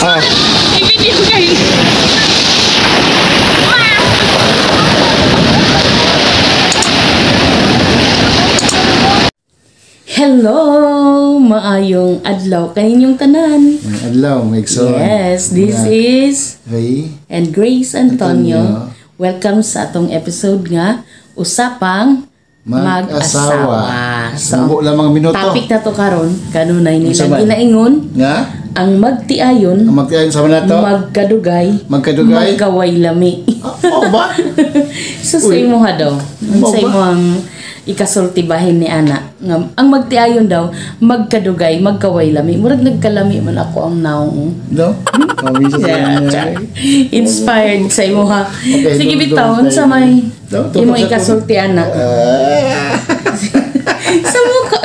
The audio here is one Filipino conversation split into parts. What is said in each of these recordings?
I-video guys. Hello! Maayong adlaw kaninyong tanan. Adlaw, Megson. Yes, this is Ray and Grace Antonio. Welcome sa atong episode nga Usapang Mag-asawa. Subo lamang minuto. Topic na to karon kanunay nilang Usaban. ginaingon Nga? ang magtiayon, Ang magtiayon sa nato. magkadugay, Magkadugay. magkaway lami. Oo ba? So sa imo ha daw, sa imo ang ikasultibahin ni ana nga ang magtiayon daw magkadugay, magkaway lami. Murag nagkalami man ako ang naong. No? Kami sa Inspired sa imo ha. Okay, Sige don't bitawon sa tayo. may Don't imo sa ikasulti ana. Sa mo ka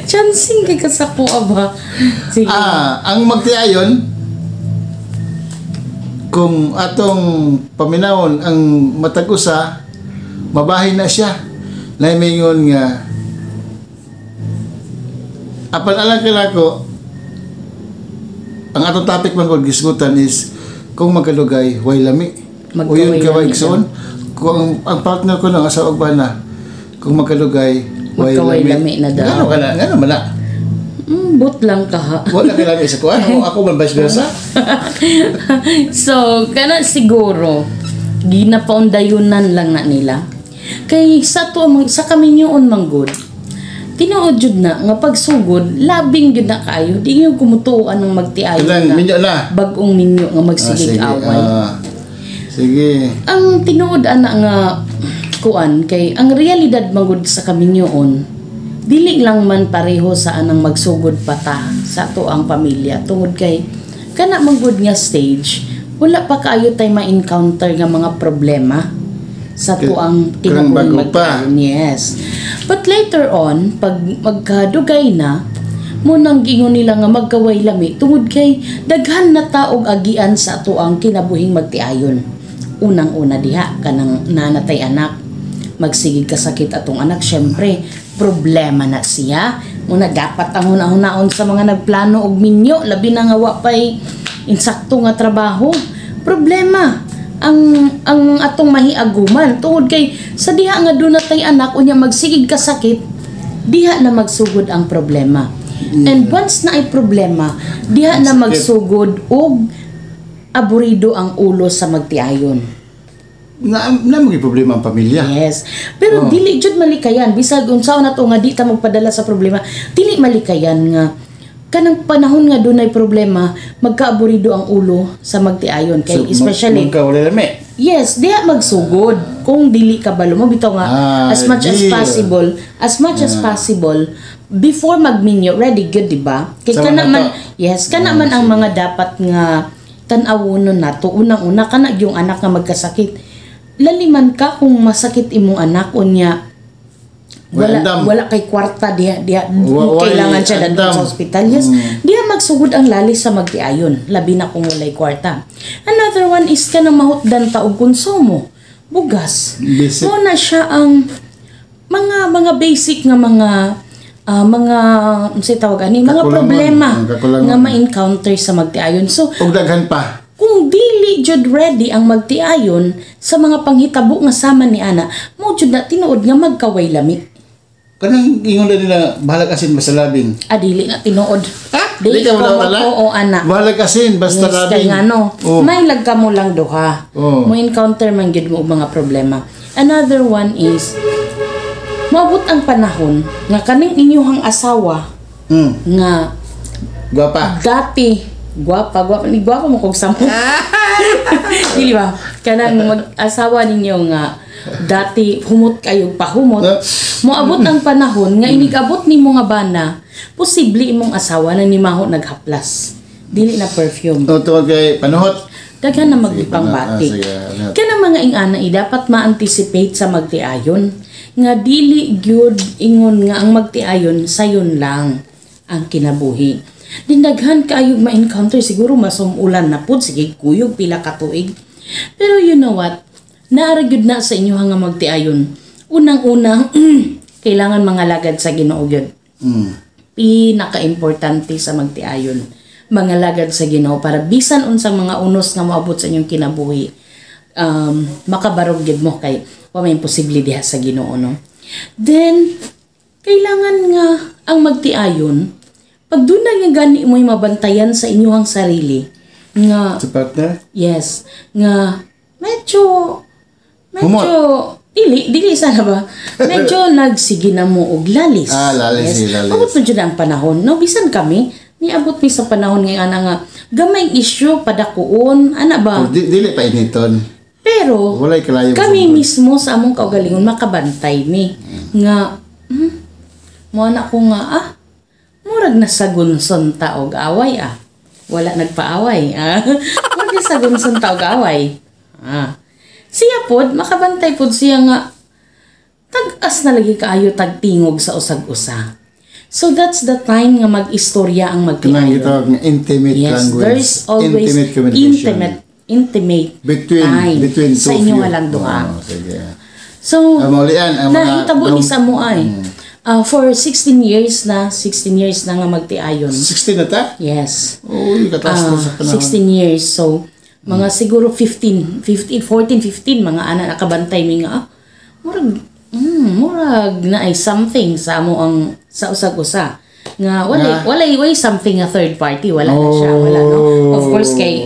chancing kay kasako aba. Sige. Ang magtiayon, kung atong paminawon ang matag-usa, mabahin na siya. Naimingon nga, apan alang ko, ang atong topic man kung gisgutan is, kung magkalugay, way lami. O yun kaway igsoon. Kung ang partner ko ng asawa ba na, kung magkalugay, way magkaway lami lami. na daw. Gano'n man na. But lang ka ha. Wala ka lami sa kuwan. Ako man vice versa. So, kana siguro ginapaundayunan lang na nila. Kay sa kami niyoon manggod. Tinuod jud na nga pagsugod, labing jud na kayo. Di yung kumutuan ng magtiayon Kailang na. minyo na. Bagong minyo nga magsigig Sige. away. Sige. Ang tinuod ana nga kuan kay ang realidad manggod sa kami niyoon. Dili lang man pareho sa anang magsugod pata sa ato ang pamilya tungod kay kana manggod nga stage wala pa kaayo tay ma-encounter nga mga problema sa tuang tinuod magkaon. Yes. But later on, pag magkadugay na, munang gingon nila nga magkaway lami tungod kay daghan na taog agian sa tuang kinabuhing magtiayon. Unang-una diha kanang nanatay anak, magsigig kasakit atong anak, syempre problema na siya. Muna dapat ang hunahon sa mga nagplano og minyo, labi na nga wa pay insakto nga trabaho. Problema ang atong mahiaguman tungod kay sa diha nga dunay anak unya magsigig kasakit, diha na magsugod ang problema. And once na ay problema, diha na magsugod og aburido ang ulo sa magtiayon. Na may problema ang pamilya. Yes. Pero dili jud malikayan bisag unsaon na to nga di ta magpadala sa problema. Dili malikayan nga kanang panahon nga dunay problema, magkaaburido ang ulo sa magtiayon kay especially magkawala lami. yes, diha magsugod kung dili ka balo mo bitaw nga as much as possible before magminyo ready good diba kay kana man kana man ang mga dapat nga tan-awonon nato unang-una kana yung anak nga magkasakit laliman ka kung masakit imong anak unya wala kay kwarta diha kailangan siya dadto sa ospital. Yes, diha magsugod ang lalis sa magtiayon labi na kung walay kwarta. Another one is kanang mahutdan ta og konsumo bugas. Mo na siya ang mga basic nga mga unsay tawag ani mga problema nga ma-encounter sa magtiayon. So og daghan pa kung dili jud ready ang magtiayon sa mga panghitabo nga sama ni ana, mo jud na tinuod nga magkaway lami. kanang ingon na nila bahalag asin basta labing. Dili na tinuod. Dili ka wala. Oo, ana. Bahalag asin basta labing. Kaya nga may lagka mo lang duha. Mo encounter man gyud mo og mga problema. Another one is maabot ang panahon nga kaning inyong asawa nga Gwapa. dati gwapa mo kung samo. Dili ba? Kanang mag-asawa ninyo nga dati humot kayo pahumot. Moabot ang panahon nga inigabot nimo nga bana, posible imong asawa na nimaho naghaplas. Dili na perfume. Tungod kay panuhot. Daghan na maglipang bati. Kanang mga ingana dapat ma-anticipate sa magtiayon nga dili gyud ingon nga ang magtiayon sayon lang ang kinabuhi. Dindaghan kaayog ma-encounter siguro masumulan na pud sige kuyog pila ka tuig. Pero you know what? Naaragyod na sa inyo nga magtiayon. Unang-una, kailangan mga lagad sa Ginoo gyud. Pinaka-importante sa magtiayon. mga lagad sa Ginoo para bisan unsang mga unos nga moabot sa inyong kinabuhi, makabarog gid mo kay wa may imposible diha sa Ginoo, no? Then kailangan nga ang magtiayon pag dunay nga gani mo'y mabantayan sa inyong sarili nga Sa partner? yes nga medyo dili sana ba medyo nagsige na mo og lalis. Lalis. Abot na jud ang panahon, no? Bisan kami niabot mi sa panahon nga gamay issue padakuon ana ba. Dili pa initon. Pero Walay kalayo kami mismo sa among kaugalingon makabantay ni nga mo na ko nga murag na sagunson ta og away wala nagpaaway murag na sagunson ta og away siya pod makabantay pod siya nga tag-as na lagi kaayo tagtingog sa usag-usa. So that's the time nga mag-istorya ang Kanang magtiayon. gitawag nga intimate Yes, language. there's always intimate communication. intimate time between two sa of inyo you. nga lang duha. Sige. So, Maulian ang mga nahitabo ni sa mo ay. For 16 years na nga magtiayon. 16 na ta? Yes. Uy, kataas na sa panahon. 16 years. So, mga siguro 14, 15 mga anak nakabantay mi nga. Murag na ay something sa amo ang sa usag-usa. Nga walay something nga third party, wala na siya, wala, no? Of course kay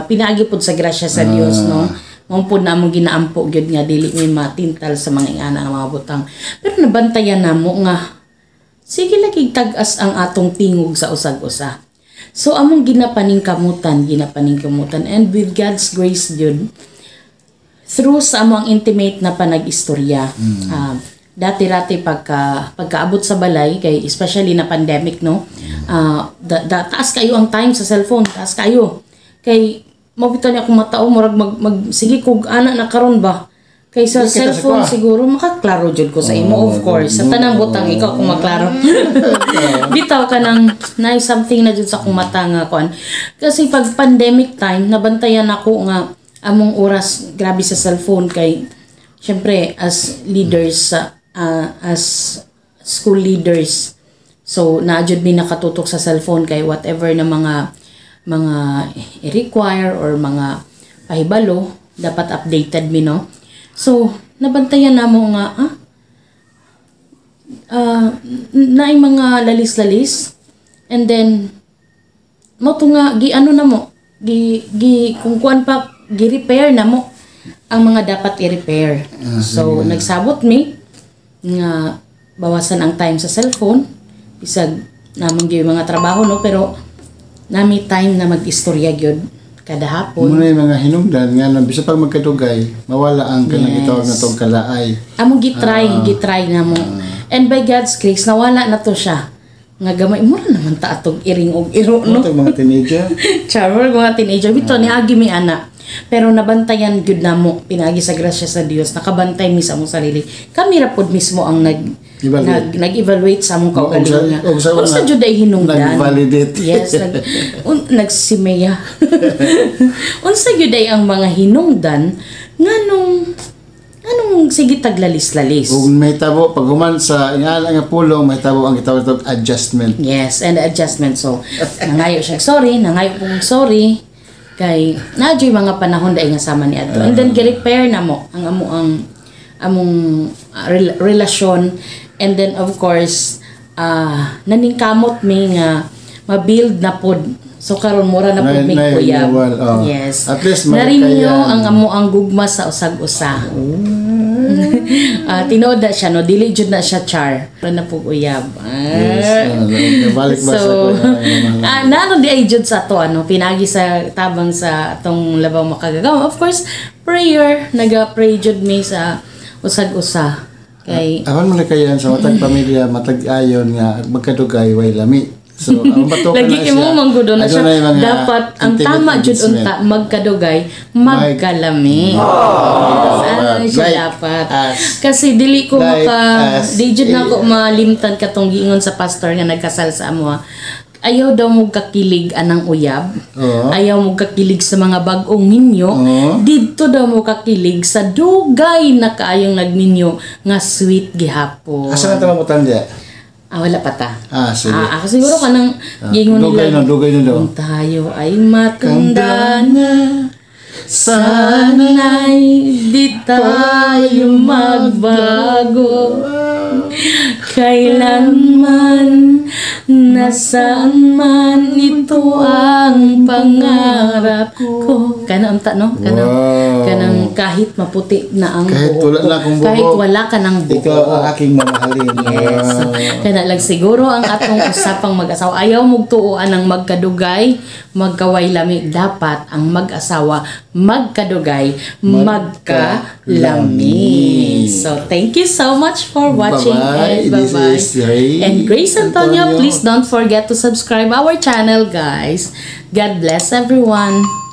pinaagi pud sa grasya sa Dios, no? Maupod na among ginaampo gyud nga dili mi matintal sa mga ingana nga mga butang. Pero nabantayan namo nga sige lagi tag-as ang atong tingog sa usag-usa. So among ginapaningkamutan and with God's grace gyud through sa among intimate na panag-istorya. Dati-rati pagkaabot sa balay kay especially na pandemic, no? Taas kayo ang time sa cellphone, taas kayo. Kay mabito niya akong matao murag sige kog ana na karon ba kay sa cellphone siguro makaklaro jud ko sa imo, of course sa tanang butang ikaw kung maklaro bitaw ka nang na something na jud sa akong mata nga kuan kasi pag pandemic time nabantayan ako nga among oras grabe sa cellphone kay syempre as leaders as school leaders, so naadjud mi nakatutok sa cellphone kay whatever na mga i-require or mga pahibalo dapat updated mi, no? So nabantayan namo nga naay mga lalis-lalis and then mo to nga giano na mo kung kuan pa gi-repair na mo ang mga dapat i-repair. So nagsabot mi nga bawasan ang time sa cellphone bisag namang gyud mga trabaho, no? Pero nami time na mag-istorya gyud kada hapon. Muna yung mga hinungdan nga bisa pag magkadugay mawala ang kanang gitawag na tong kalaay. Among gitry na mo. And by God's grace nawala na to siya. Nga gamay mura naman ta atong iring og iro, no? Mga teenager. Charmer mga teenager bito ni agi mi ana. Pero nabantayan gyud namo pinaagi sa grasya sa Dios, nakabantay mi sa among sarili. Kami ra pod mismo ang nag-evaluate sa among kaugalingon nga. Unsa jud ay hinungdan? Nag-validate. Yes, nagsimeya. Unsa jud ay ang mga hinungdan nganong sige taglalis-lalis. Kung may tabo pag human sa ingala nga pulong may tabo ang gitawag og adjustment. Yes, and adjustment. So nangayo siya nangayo pong sorry. Kay nadyo'y mga panahon dahil nga sama ni ato. And then gi-repair na mo ang among relasyon. And then of course naningkamot mi nga ma-build na pod. So karon mura na pod mi kuya. Yes. At least narinyo ang ang gugma sa usag-usa. Tinood na siya, no? Dili jud na siya char. Na po uyab. Balik ba so, naano di ay jud sa to, pinagi sa tabang sa atong labaw makagagawa. Of course, prayer. Naga-pray jud mi sa usag-usa. Kay awan mo na kayan sa matag pamilya, matag ayon nga magkadugay way lami. So, ang bato lagi mo manggudo na siya. Dapat ang tama jud unta magkadugay, magkalami. Siya dapat. Kasi dili ko di jud na ko malimtan katong giingon sa pastor nga nagkasal sa amo. Ayaw daw mo kakilig anang uyab. Ayaw mo kakilig sa mga bag-ong ninyo. Dito daw mo kakilig sa dugay na kaayong nagninyo nga sweet gihapon. Asa na tamamutan diya? Wala pa ta. Sige. Ako siguro ka nang gingon nila. Dugay na daw. Kung tayo ay matanda na, Sana'y di tayo magbago. Kailanman, nasaan man, ito ang pangarap ko. Kana unta no? Kanang kahit maputi na ang Kahit buhok wala ko, na akong buhok, kahit wala ka ng buhok. Ikaw ang aking mamahalin. Yes. Kana lang siguro ang atong usapang mag-asawa. Ayaw mong tuuan ang magkadugay, magkaway lami. Dapat ang mag-asawa magkadugay, magkalami. So, thank you so much for watching. Bye-bye. And bye-bye. This is Ray And Grace Antonio, Antonio. please don't forget to subscribe our channel, guys. God bless everyone.